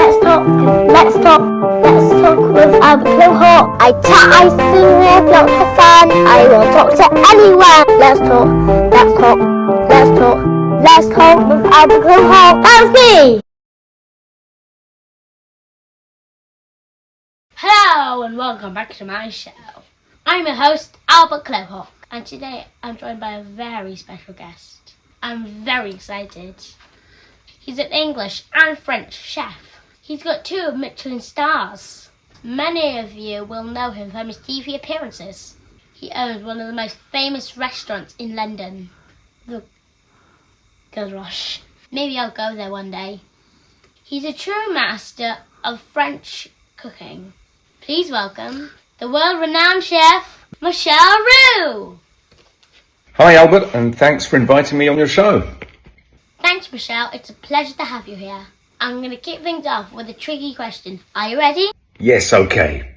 Let's talk. Let's talk. Let's talk with Clohawk. I chat, I sing with lots of fun. I will talk to anyone. Let's talk. Let's talk. Let's talk. Let's talk with Clohawk. That's me. Hello and welcome back to my show. I'm your host, Albert Clohawk, and today I'm joined by a very special guest. I'm very excited. He's an English and French chef. He's got 2 Michelin stars. Many of you will know him from his TV appearances. He owns one of the most famous restaurants in London, the Roux. Maybe I'll go there one day. He's a true master of French cooking. Please welcome the world-renowned chef, Michel Rouz. Hi Albert, and thanks for inviting me on your show. Thanks, Michel. It's a pleasure to have you here. I'm going to kick things off with a tricky question. Are you ready? Yes, okay.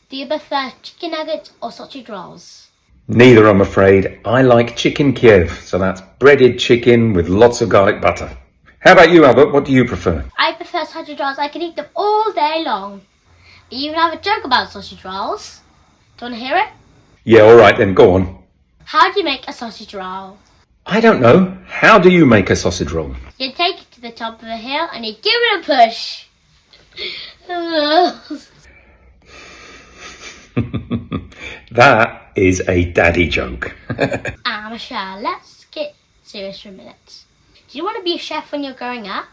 Do you prefer chicken nuggets or sausage rolls? Neither, I'm afraid. I like chicken Kiev, so that's breaded chicken with lots of garlic butter. How about you, Albert? What do you prefer? I prefer sausage rolls. I can eat them all day long. I even have a joke about sausage rolls. Do you want to hear it? Yeah, all right then, go on. How do you make a sausage roll? I don't know. How do you make a sausage roll? You take it to the top of a hill and you give it a push. That is a daddy joke. Michelle, let's get serious for a minute. Do you want to be a chef when you're growing up?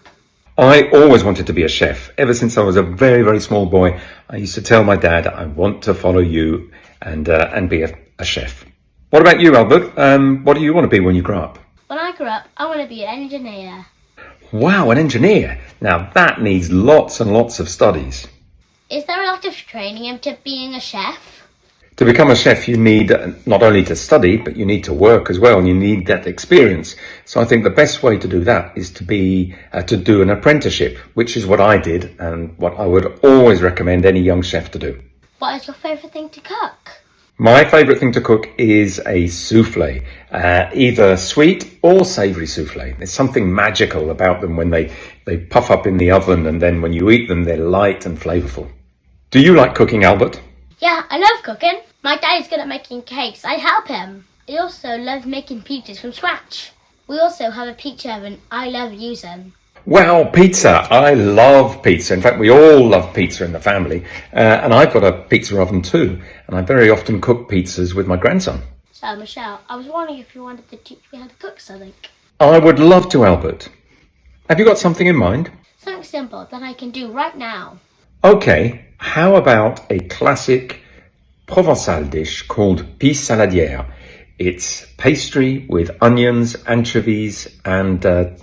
I always wanted to be a chef. Ever since I was a very, very small boy, I used to tell my dad, I want to follow you and be a chef. What about you, Albert? What do you want to be when you grow up? When I grow up, I want to be an engineer. Wow, an engineer. Now that needs lots and lots of studies. Is there a lot of training into being a chef? To become a chef, you need not only to study, but you need to work as well, and you need that experience. So I think the best way to do that is to do an apprenticeship, which is what I did and what I would always recommend any young chef to do. What is your favourite thing to cook? My favourite thing to cook is a souffle, either sweet or savoury souffle. There's something magical about them when they puff up in the oven, and then when you eat them, they're light and flavourful. Do you like cooking, Albert? Yeah, I love cooking. My dad is good at making cakes. I help him. I also love making pizzas from scratch. We also have a pizza oven I love using. Wow, pizza. I love pizza. In fact, we all love pizza in the family. And I've got a pizza oven too. And I very often cook pizzas with my grandson. So, Michelle, I was wondering if you wanted to teach me how to cook something. I would love to, Albert. Have you got something in mind? Something simple that I can do right now. Okay, how about a classic Provençal dish called pisse saladière? It's pastry with onions, anchovies, and a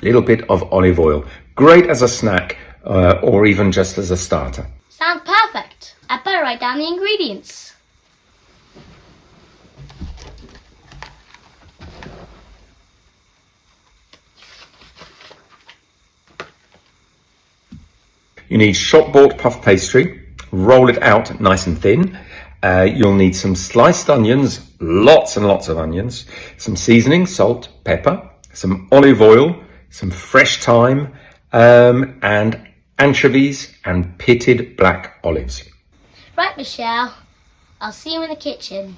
little bit of olive oil. Great as a snack or even just as a starter. Sounds perfect. I better write down the ingredients. You need shop-bought puff pastry. Roll it out nice and thin. You'll need some sliced onions, lots and lots of onions, some seasoning, salt, pepper, some olive oil, some fresh thyme, and anchovies and pitted black olives. Right, Michelle. I'll see you in the kitchen.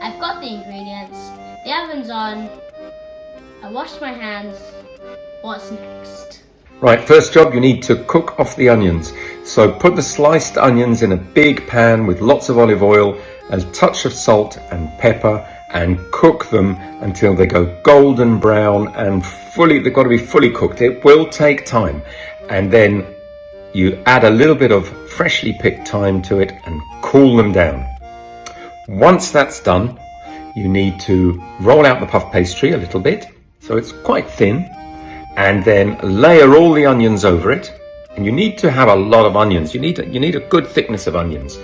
I've got the ingredients. The oven's on. I washed my hands. What's next? Right, first job, you need to cook off the onions. So put the sliced onions in a big pan with lots of olive oil, a touch of salt and pepper, and cook them until they go golden brown and they've got to be fully cooked. It will take time. And then you add a little bit of freshly picked thyme to it and cool them down. Once that's done, you need to roll out the puff pastry a little bit, so it's quite thin, and then layer all the onions over it. And you need to have a lot of onions. You need a good thickness of onions.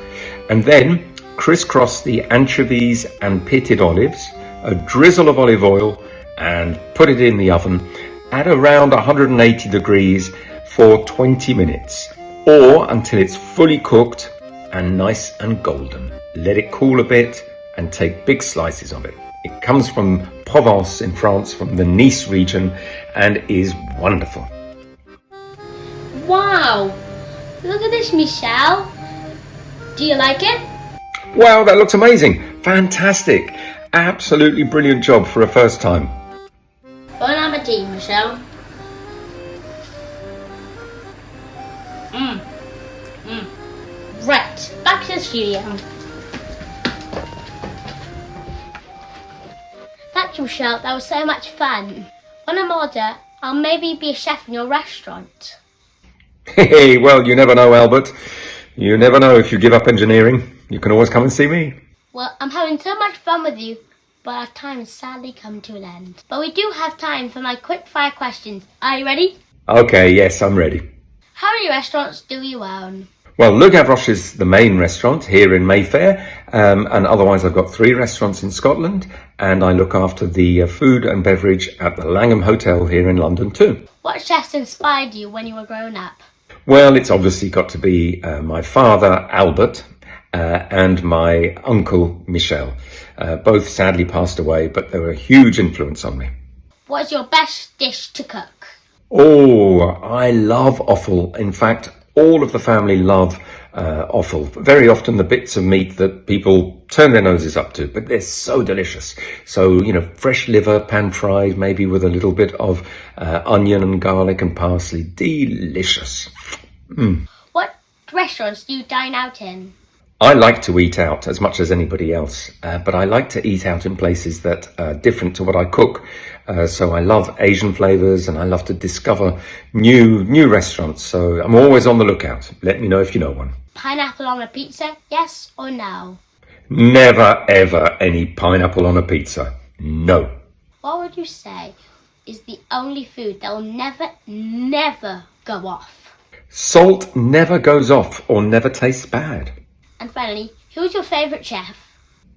And then crisscross the anchovies and pitted olives, a drizzle of olive oil, and put it in the oven at around 180 degrees for 20 minutes or until it's fully cooked and nice and golden. Let it cool a bit and take big slices of it. It comes from Provence in France, from the Nice region, and is wonderful. Wow! Look at this, Michel. Do you like it? Wow, that looks amazing. Fantastic. Absolutely brilliant job for a first time. Bon appetit, Michel. Right, back to the studio. Thank you, Michel. That was so much fun. When I'm older, I'll maybe be a chef in your restaurant. Hey, well, you never know, Albert. You never know if you give up engineering. You can always come and see me. Well, I'm having so much fun with you, but our time has sadly come to an end. But we do have time for my quick fire questions. Are you ready? Okay, yes, I'm ready. How many restaurants do you own? Well, Le Gavroche is the main restaurant here in Mayfair, and otherwise I've got 3 restaurants in Scotland, and I look after the food and beverage at the Langham Hotel here in London too. What chefs inspired you when you were growing up? Well, it's obviously got to be my father, Albert, and my uncle, Michel. Both sadly passed away, but they were a huge influence on me. What is your best dish to cook? Oh, I love offal. In fact, all of the family love offal. Very often the bits of meat that people turn their noses up to, but they're so delicious. So, fresh liver, pan-fried, maybe with a little bit of onion and garlic and parsley. Delicious. What restaurants do you dine out in? I like to eat out as much as anybody else, but I like to eat out in places that are different to what I cook. So I love Asian flavors and I love to discover new restaurants. So I'm always on the lookout. Let me know if you know one. Pineapple on a pizza, yes or no? Never ever any pineapple on a pizza. No. What would you say is the only food that will never go off? Salt never goes off or never tastes bad. And finally, who's your favourite chef?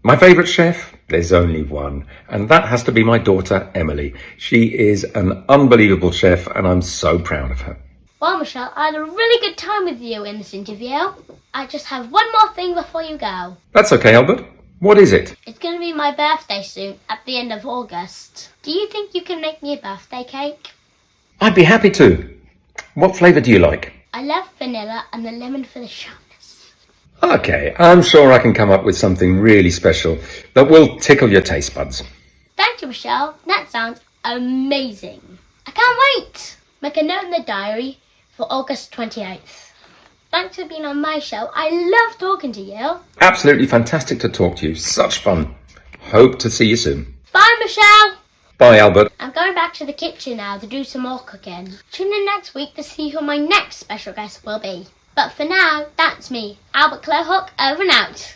My favourite chef? There's only one, and that has to be my daughter, Emily. She is an unbelievable chef, and I'm so proud of her. Well, Michel, I had a really good time with you in this interview. I just have one more thing before you go. That's okay, Albert. What is it? It's going to be my birthday soon, at the end of August. Do you think you can make me a birthday cake? I'd be happy to. What flavour do you like? I love vanilla and the lemon for the sharpness. Okay, I'm sure I can come up with something really special that will tickle your taste buds. Thank you, Michel. That sounds amazing. I can't wait. Make a note in the diary for August 28th. Thanks for being on my show. I love talking to you. Absolutely fantastic to talk to you. Such fun. Hope to see you soon. Bye, Michel. Bye, Albert. I'm going back to the kitchen now to do some more cooking. Tune in next week to see who my next special guest will be. But for now, that's me, Albert Clohawk, over and out.